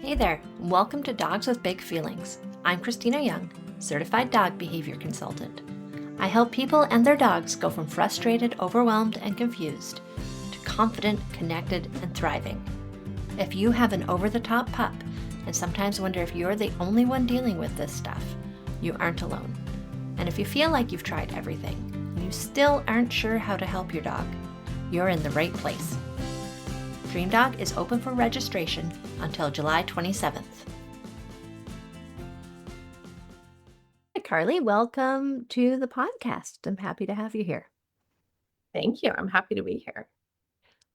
Hey there, welcome to Dogs with Big Feelings. I'm Christina Young, certified dog behavior consultant. I help people and their dogs go from frustrated, overwhelmed, and confused to confident, connected, and thriving. If you have an over the top pup and sometimes wonder if you're the only one dealing with this stuff, you aren't alone. And if you feel like you've tried everything and you still aren't sure how to help your dog, you're in the right place. Dream Dog is open for registration until July 27th. Hi, Carly. Welcome to the podcast. I'm happy to have you here. Thank you. I'm happy to be here.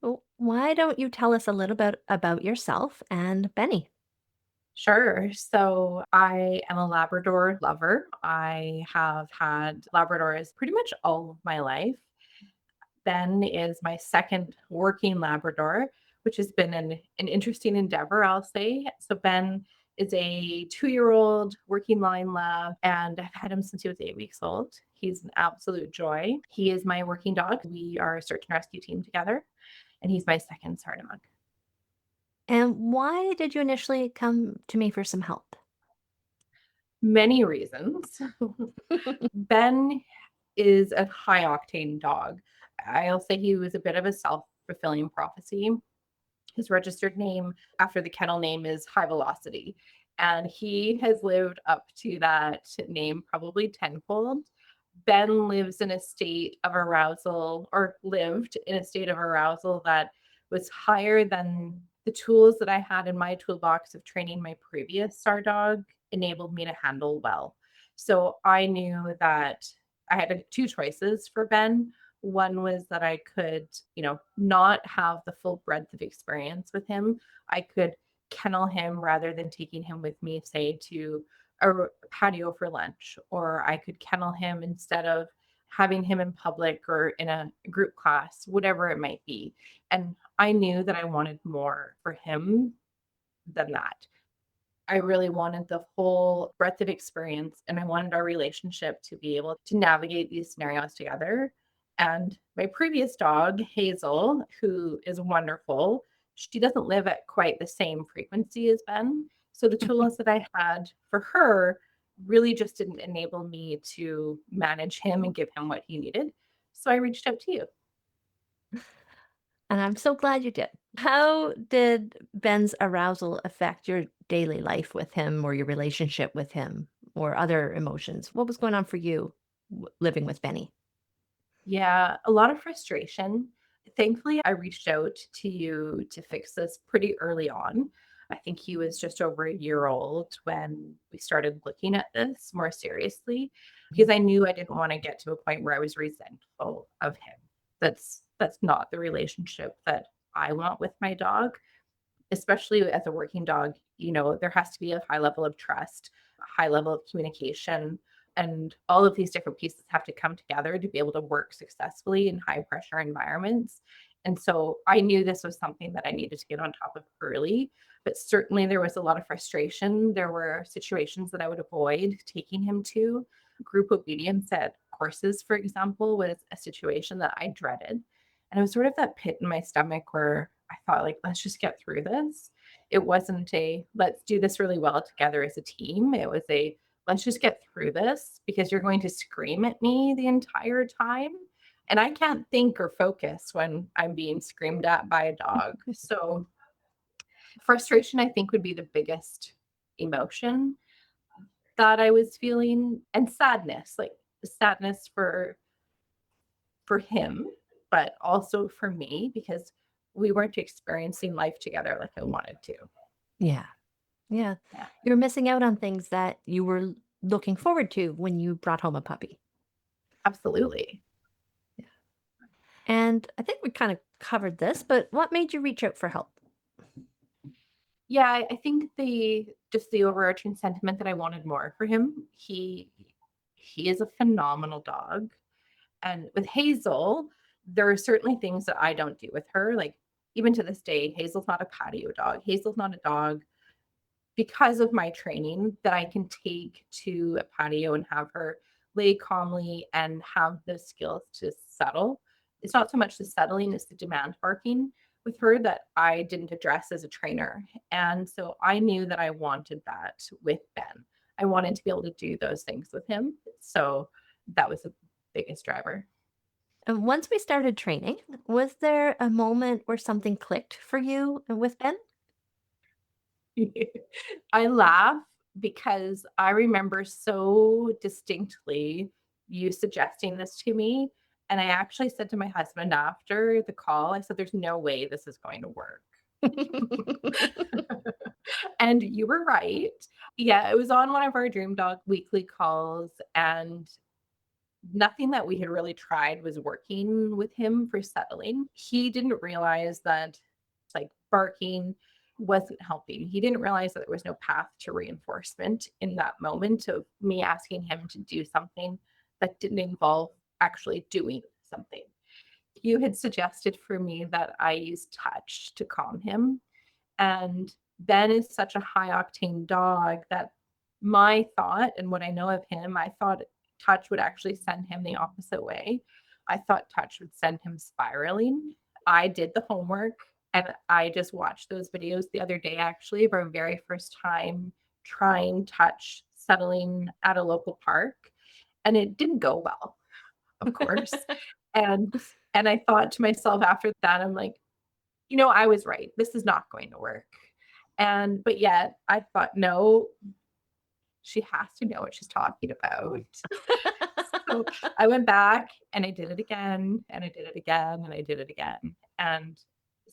Well, why don't you tell us a little bit about yourself and Benny? Sure. So I am a Labrador lover. I have had Labradors pretty much all of my life. Ben is my second working Labrador, which has been an interesting endeavor, I'll say. So Ben is a 2-year-old working line lab, and I've had him since he was 8 weeks old. He's an absolute joy. He is my working dog. We are a search and rescue team together, and he's my second SAR dog. And why did you initially come to me for some help? Many reasons. Ben is a high octane dog. I'll say he was a bit of a self-fulfilling prophecy. His registered name after the kennel name is High Velocity, and he has lived up to that name probably tenfold. Ben lives in a state of arousal, or lived in a state of arousal that was higher than the tools that I had in my toolbox of training my previous SAR dog enabled me to handle well. So I knew that I had two choices for Ben. One was that I could, not have the full breadth of experience with him. I could kennel him rather than taking him with me, say, to a patio for lunch, or I could kennel him instead of having him in public or in a group class, whatever it might be. And I knew that I wanted more for him than that. I really wanted the full breadth of experience, and I wanted our relationship to be able to navigate these scenarios together. And my previous dog, Hazel, who is wonderful, she doesn't live at quite the same frequency as Ben. So the tools that I had for her really just didn't enable me to manage him and give him what he needed. So I reached out to you. And I'm so glad you did. How did Ben's arousal affect your daily life with him or your relationship with him or other emotions? What was going on for you living with Benny? Yeah, a lot of frustration. Thankfully, I reached out to you to fix this pretty early on. I think he was just over a year old when we started looking at this more seriously because I knew I didn't want to get to a point where I was resentful of him. That's not the relationship that I want with my dog, especially as a working dog. There has to be a high level of trust, a high level of communication, and all of these different pieces have to come together to be able to work successfully in high pressure environments. And so I knew this was something that I needed to get on top of early, but certainly there was a lot of frustration. There were situations that I would avoid taking him to. Group obedience at courses, for example, was a situation that I dreaded. And it was sort of that pit in my stomach where I thought, like, let's just get through this. It wasn't a let's do this really well together as a team. It was a let's just get through this because you're going to scream at me the entire time. And I can't think or focus when I'm being screamed at by a dog. So frustration, I think, would be the biggest emotion that I was feeling, and sadness, like sadness for him, but also for me because we weren't experiencing life together like I wanted to. Yeah. Yeah. Yeah, You're missing out on things that you were looking forward to when you brought home a puppy. absolutely. Yeah. And I think we kind of covered this, but what made you reach out for help? Yeah, I think the overarching sentiment that I wanted more for him. He is a phenomenal dog. And with Hazel, there are certainly things that I don't do with her. Like even to this day, Hazel's not a patio dog. Hazel's not a dog because of my training that I can take to a patio and have her lay calmly and have the skills to settle. It's not so much the settling, it's the demand barking. with her that I didn't address as a trainer. And so I knew that I wanted that with Ben. I wanted to be able to do those things with him. So that was the biggest driver. And once we started training, was there a moment where something clicked for you with Ben? I laugh because I remember so distinctly you suggesting this to me. And I actually said to my husband after the call, I said, there's no way this is going to work. And you were right. Yeah, it was on one of our Dream Dog weekly calls, and nothing that we had really tried was working with him for settling. He didn't realize that like barking wasn't helping. He didn't realize that there was no path to reinforcement in that moment of me asking him to do something that didn't involve actually doing something. You had suggested for me that I use touch to calm him. And Ben is such a high octane dog that my thought and what I know of him, I thought touch would actually send him the opposite way. I thought touch would send him spiraling. I did the homework and I just watched those videos the other day, actually, of our very first time trying touch settling at a local park. And it didn't go well, of course. And and I thought to myself after that, I'm like, I was right. This is not going to work. But yet I thought, no, she has to know what she's talking about. So I went back and I did it again and I did it again and I did it again. And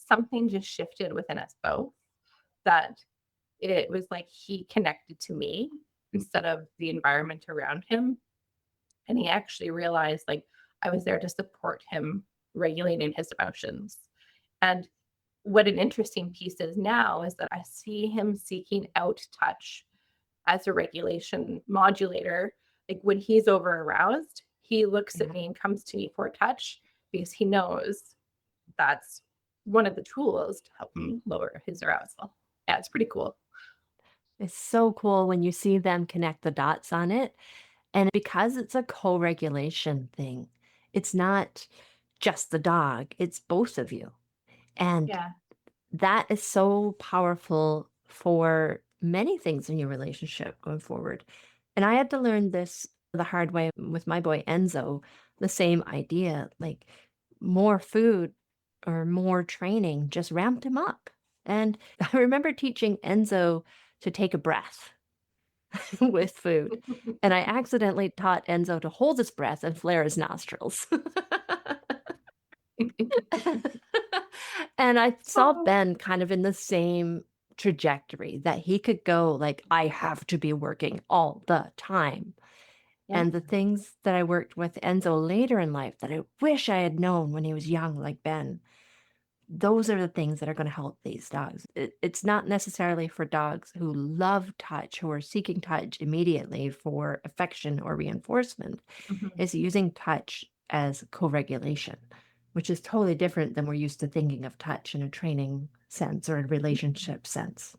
something just shifted within us both that it was like he connected to me instead of the environment around him. And he actually realized like I was there to support him regulating his emotions. And what an interesting piece is now is that I see him seeking out touch as a regulation modulator. Like when he's over aroused, he looks at Yeah. me and comes to me for touch because he knows that's one of the tools to help him lower his arousal. Yeah, it's pretty cool. It's so cool when you see them connect the dots on it. And because it's a co-regulation thing, it's not just the dog, it's both of you. And Yeah. that is so powerful for many things in your relationship going forward. And I had to learn this the hard way with my boy Enzo, the same idea, like more food or more training just ramped him up. And I remember teaching Enzo to take a breath with food. And I accidentally taught Enzo to hold his breath and flare his nostrils. And I saw Oh, Ben kind of in the same trajectory that he could go like, I have to be working all the time. yeah. And the things that I worked with Enzo later in life that I wish I had known when he was young, like Ben, those are the things that are going to help these dogs. It's not necessarily for dogs who love touch, who are seeking touch immediately for affection or reinforcement. Mhm. It's using touch as co-regulation, which is totally different than we're used to thinking of touch in a training sense or a relationship sense.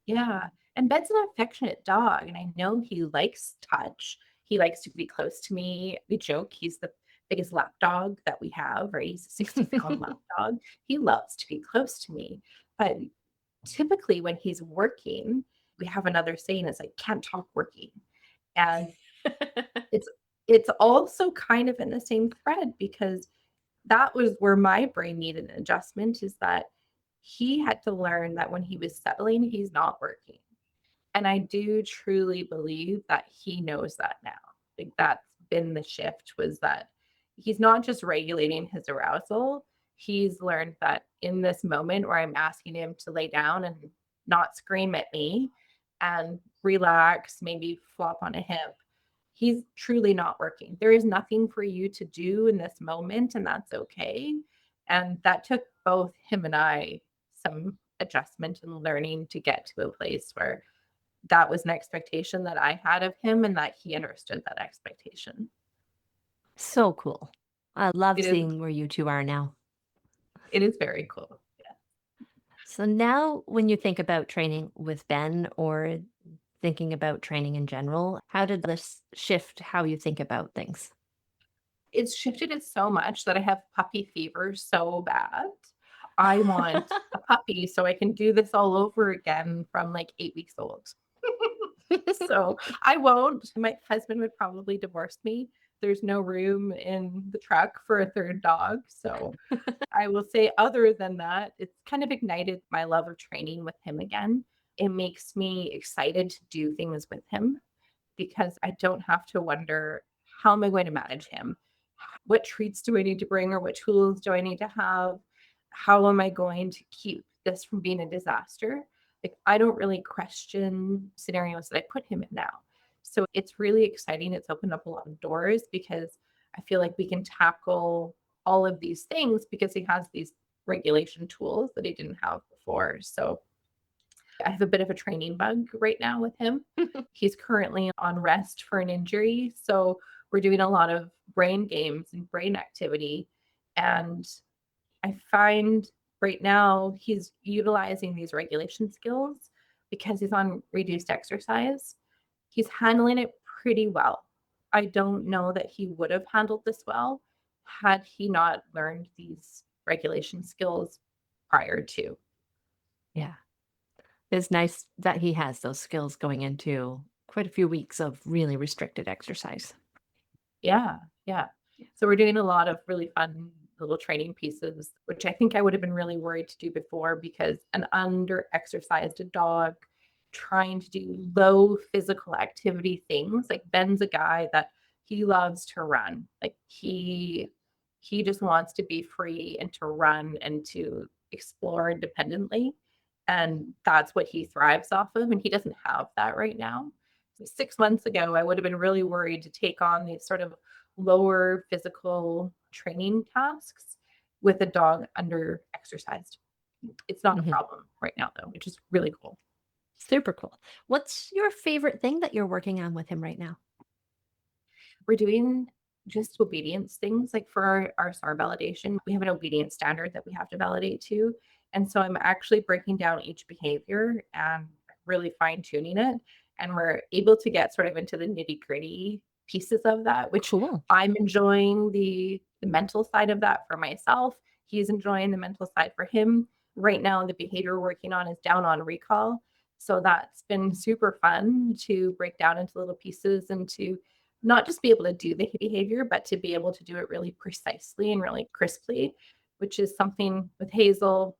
Yeah, and Ben's an affectionate dog, and I know he likes touch. He likes to be close to me. We joke he's the biggest lap dog that we have, right? He's a 60-pound lap dog. He loves to be close to me. But typically when he's working, we have another saying, it's like, "Can't talk working." And it's it's also kind of in the same thread because that was where my brain needed an adjustment, is that he had to learn that when he was settling, he's not working. And I do truly believe that he knows that now. Like that's been the shift, was that he's not just regulating his arousal. He's learned that in this moment where I'm asking him to lay down and not scream at me and relax, maybe flop on a hip, he's truly not working. There is nothing for you to do in this moment, and that's okay. And that took both him and I some adjustment and learning to get to a place where that was an expectation that I had of him and that he understood that expectation. So cool. I love It is seeing where you two are now. it is very cool. Yeah. So now when you think about training with Ben or thinking about training in general, how did this shift how you think about things? It's shifted it so much that I have puppy fever so bad. I want a puppy so I can do this all over again from like 8 weeks old. So I won't. My husband would probably divorce me. There's no room in the truck for a third dog. So I will say, other than that, it's kind of ignited my love of training with him again. It makes me excited to do things with him because I don't have to wonder, how am I going to manage him? What treats do I need to bring or what tools do I need to have? How am I going to keep this from being a disaster? Like, I don't really question scenarios that I put him in now. So it's really exciting. It's opened up a lot of doors because I feel like we can tackle all of these things because he has these regulation tools that he didn't have before. So I have a bit of a training bug right now with him. He's currently on rest for an injury. So we're doing a lot of brain games and brain activity. And I find right now he's utilizing these regulation skills because he's on reduced exercise. He's handling it pretty well. I don't know that he would have handled this well had he not learned these regulation skills prior to. Yeah. It's nice that he has those skills going into quite a few weeks of really restricted exercise. Yeah, yeah. So we're doing a lot of really fun little training pieces, which I think I would have been really worried to do before because an under-exercised dog trying to do low physical activity things, like Ben's a guy that he loves to run. Like he just wants to be free and to run and to explore independently. And that's what he thrives off of. And he doesn't have that right now. 6 months ago, I would have been really worried to take on these sort of lower physical training tasks with a dog under exercised. It's not a Mhm. problem right now, though, which is really cool. Super cool. What's your favorite thing that you're working on with him right now? We're doing just obedience things like for our SAR validation. We have an obedience standard that we have to validate to. And so I'm actually breaking down each behavior and really fine tuning it. And we're able to get sort of into the nitty gritty pieces of that, which Cool. I'm enjoying the mental side of that for myself. He's enjoying the mental side for him. Right now, the behavior we're working on is down on recall. So that's been super fun to break down into little pieces and to not just be able to do the behavior, but to be able to do it really precisely and really crisply, which is something with Hazel.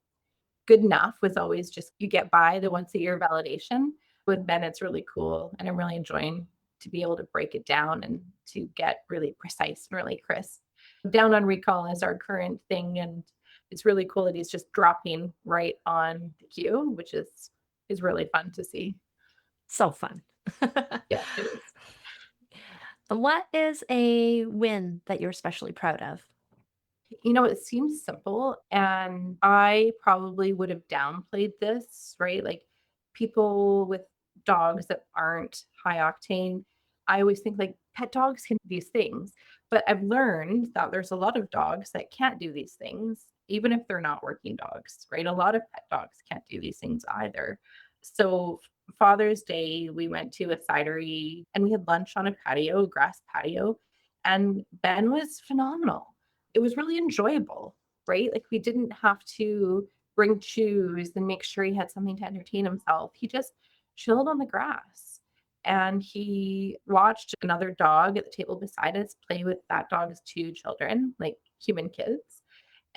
Good enough was always just you get by the once a year validation. With Ben, it's really cool. And I'm really enjoying to be able to break it down and to get really precise and really crisp. Down on recall is our current thing. And it's really cool that he's just dropping right on the cue, which is really fun to see. So fun. Yeah, it is. What is a win that you're especially proud of? It seems simple, and I probably would have downplayed this, right? Like people with dogs that aren't high octane, I always think like pet dogs can do these things. But I've learned that there's a lot of dogs that can't do these things, even if they're not working dogs, right? A lot of pet dogs can't do these things either. So Father's Day, we went to a cidery and we had lunch on a patio, grass patio, and Ben was phenomenal. It was really enjoyable, right? Like we didn't have to bring chews and make sure he had something to entertain himself. He just chilled on the grass and he watched another dog at the table beside us play with that dog's two children, like human kids.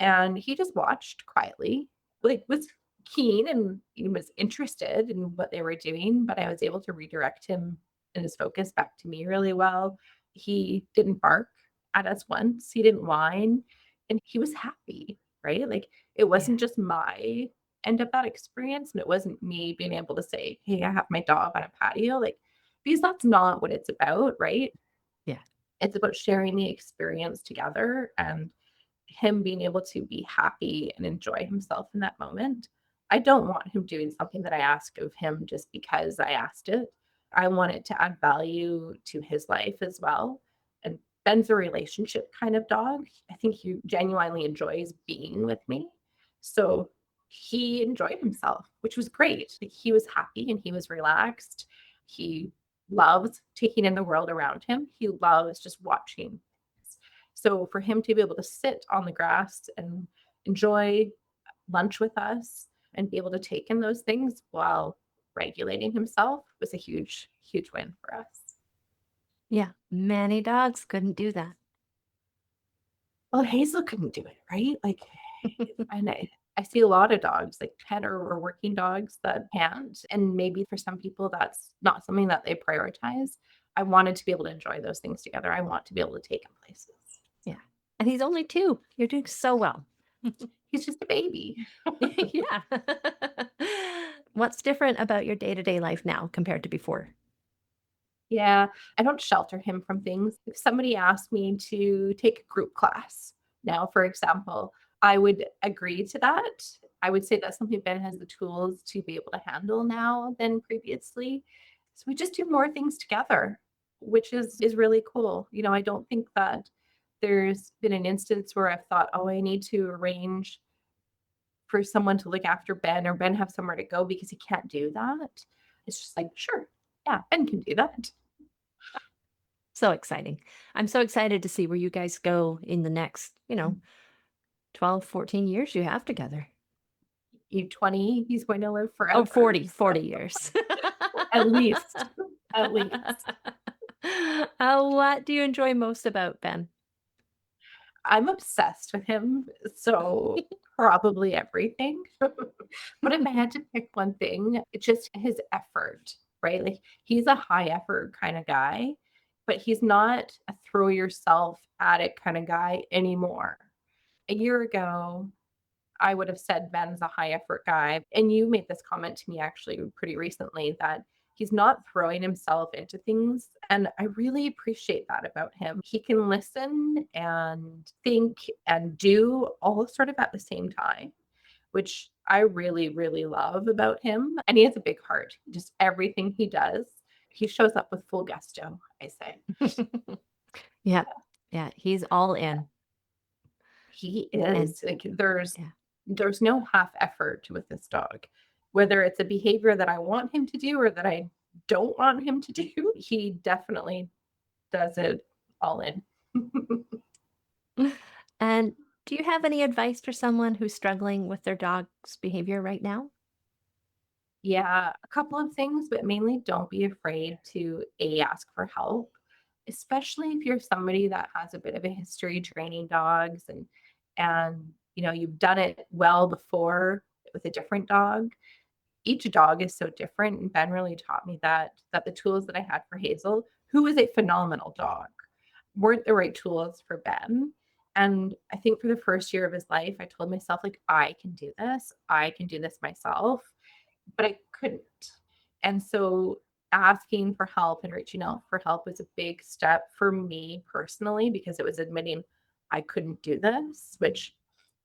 And he just watched quietly, like was keen and he was interested in what they were doing, but I was able to redirect him and his focus back to me really well. He didn't bark at us once. He didn't whine and he was happy, right? Like it Yeah. wasn't just my end of that experience and it wasn't me being able to say, "Hey, I have my dog on a patio." Like because that's not what it's about, right? Yeah. It's about sharing the experience together and him being able to be happy and enjoy himself in that moment. I don't want him doing something that I ask of him just because I asked it. I want it to add value to his life as well. And Ben's a relationship kind of dog. I think he genuinely enjoys being with me. So he enjoyed himself, which was great. Like, he was happy and he was relaxed. He loves taking in the world around him. He loves just watching. So for him to be able to sit on the grass and enjoy lunch with us and be able to take in those things while regulating himself was a huge, huge win for us. Yeah, many dogs couldn't do that. Well, Hazel couldn't do it, right? Like, and I see a lot of dogs, like pet or working dogs that can't. And maybe for some people, that's not something that they prioritize. I wanted to be able to enjoy those things together. I want to be able to take him places. Yeah. And he's only 2. You're doing so well. He's just a baby. Yeah. What's different about your day-to-day life now compared to before? Yeah, I don't shelter him from things. If somebody asked me to take a group class now, for example, I would agree to that. I would say that's something Ben has the tools to be able to handle now than previously. So we just do more things together, which is really cool. I don't think that there's been an instance where I've thought, oh, I need to arrange for someone to look after Ben or Ben have somewhere to go because he can't do that. It's just like, sure, yeah, Ben can do that. So exciting. I'm so excited to see where you guys go in the next, 12, 14 years you have together. You 20, he's going to live Oh, forever. 40, 40 years. At least, at least. What do you enjoy most about Ben? I'm obsessed with him, so probably everything. But if I had to pick one thing, it's just his effort, right? Like he's a high effort kind of guy, but he's not a throw yourself at it kind of guy anymore. A year ago, I would have said Ben's a high effort guy. And you made this comment to me actually pretty recently that he's not throwing himself into things. And I really appreciate that about him. He can listen and think and do all sort of at the same time, which I really, really love about him. And he has a big heart. Just everything he does, he shows up with full gusto, I say. Yeah. Yeah, he's all in. He And is. Like yeah. there's no half effort with this dog. Whether it's a behavior that I want him to do or that I don't want him to do, he definitely does it all in. And do you have any advice for someone who's struggling with their dog's behavior right now? Yeah, a couple of things, but mainly don't be afraid to ask for help, especially if you're somebody that has a bit of a history training dogs and you've done it well before with a different dog. Each dog is so different, and Ben really taught me that the tools that I had for Hazel, who is a phenomenal dog, weren't the right tools for Ben. And I think for the first year of his life, I told myself, like, I can do this. I can do this myself, but I couldn't. And so asking for help and reaching out for help was a big step for me personally because it was admitting I couldn't do this, which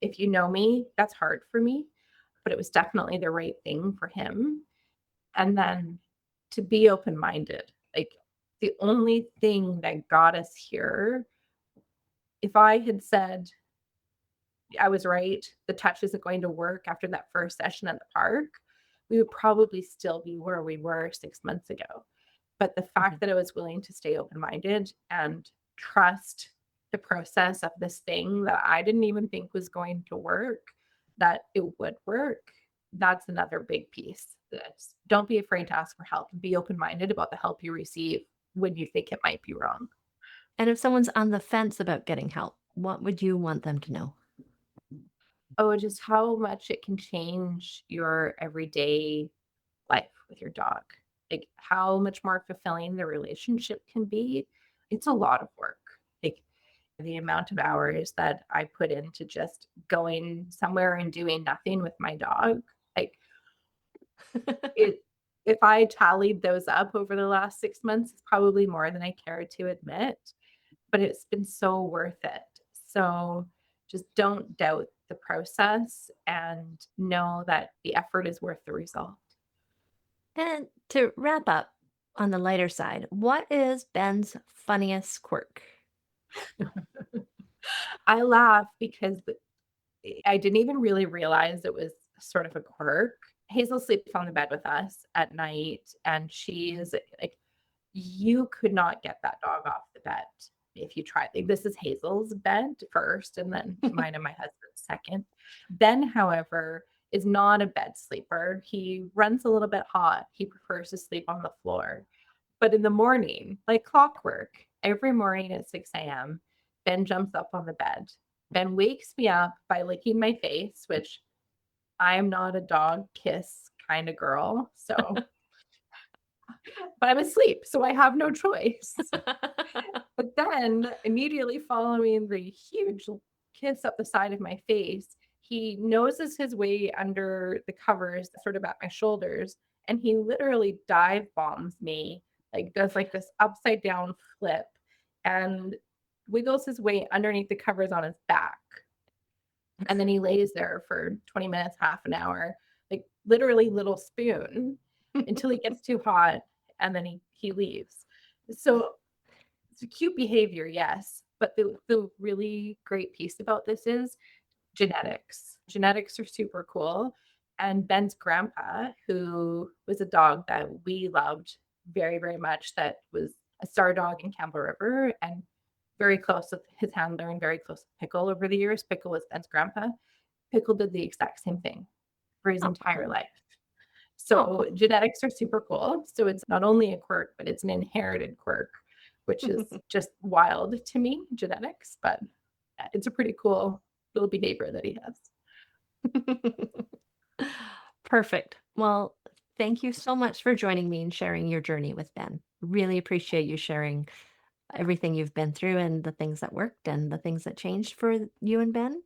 if you know me, that's hard for me, but it was definitely the right thing for him. And then to be open minded, like the only thing that got us here, if I had said, I was right, the touch isn't going to work after that first session at the park, we would probably still be where we were 6 months ago. But the Mhm. fact that I was willing to stay open minded and trust the process of this thing that I didn't even think was going to work, that it would work, that's another big piece. Don't be afraid to ask for help and be open minded about the help you receive when you think it might be wrong. And if someone's on the fence about getting help, what would you want them to know? Oh, just how much it can change your everyday life with your dog. Like how much more fulfilling the relationship can be. It's a lot of work. Like the amount of hours that I put into just going somewhere and doing nothing with my dog. Like it if I tallied those up over the last 6 months, it's probably more than I care to admit, but it's been so worth it. So just don't doubt the process and know that the effort is worth the result. And to wrap up on the lighter side, what is Ben's funniest quirk? I laugh because I didn't even really realize it was sort of a quirk. Hazel sleeps on the bed with us at night, and she's like, you could not get that dog off the bed if you tried. Like, this is Hazel's bed first, and then mine and my husband's second. Ben, however, is not a bed sleeper. He runs a little bit hot. He prefers to sleep on the floor. But in the morning, like clockwork, every morning at 6 a.m., Ben jumps up on the bed. Ben wakes me up by licking my face, which I am not a dog kiss kind of girl. So, but I'm asleep, so I have no choice. But then, immediately following the huge kiss up the side of my face, he noses his way under the covers, sort of at my shoulders, and he literally dive bombs me, like does like this upside down flip and wiggles his way underneath the covers on his back. And then he lays there for 20 minutes, half an hour, like literally little spoon until he gets too hot and then he leaves. So it's a cute behavior, yes. But the really great piece about this is genetics. Genetics are super cool. And Ben's grandpa, who was a dog that we loved very, very much, that was a star dog in Campbell River and very close with his handler and very close with Pickle over the years. Pickle was Ben's grandpa. Pickle did the exact same thing for his entire life. So genetics are super cool. So it's not only a quirk, but it's an inherited quirk, which is just wild to me, genetics. But it's a pretty cool little behavior that he has. Perfect. Well, thank you so much for joining me and sharing your journey with Ben. Really appreciate you sharing everything you've been through and the things that worked and the things that changed for you and Ben.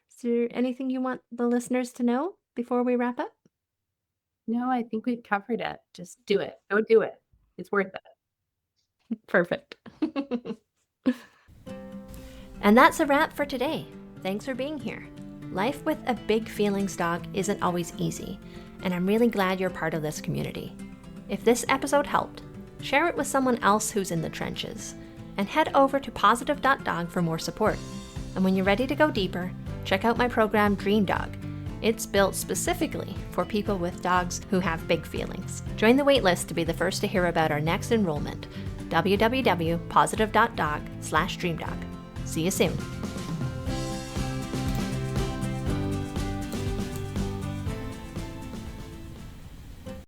Is there anything you want the listeners to know before we wrap up? No, I think we've covered it. Just do it. Go do it. It's worth it. Perfect. And that's a wrap for today. Thanks for being here. Life with a big feelings dog isn't always easy, and I'm really glad you're part of this community. If this episode helped, share it with someone else who's in the trenches, and head over to positive.dog for more support. And when you're ready to go deeper, check out my program Dream Dog. It's built specifically for people with dogs who have big feelings. Join the waitlist to be the first to hear about our next enrollment. www.positive.dog/dreamdog. See you soon.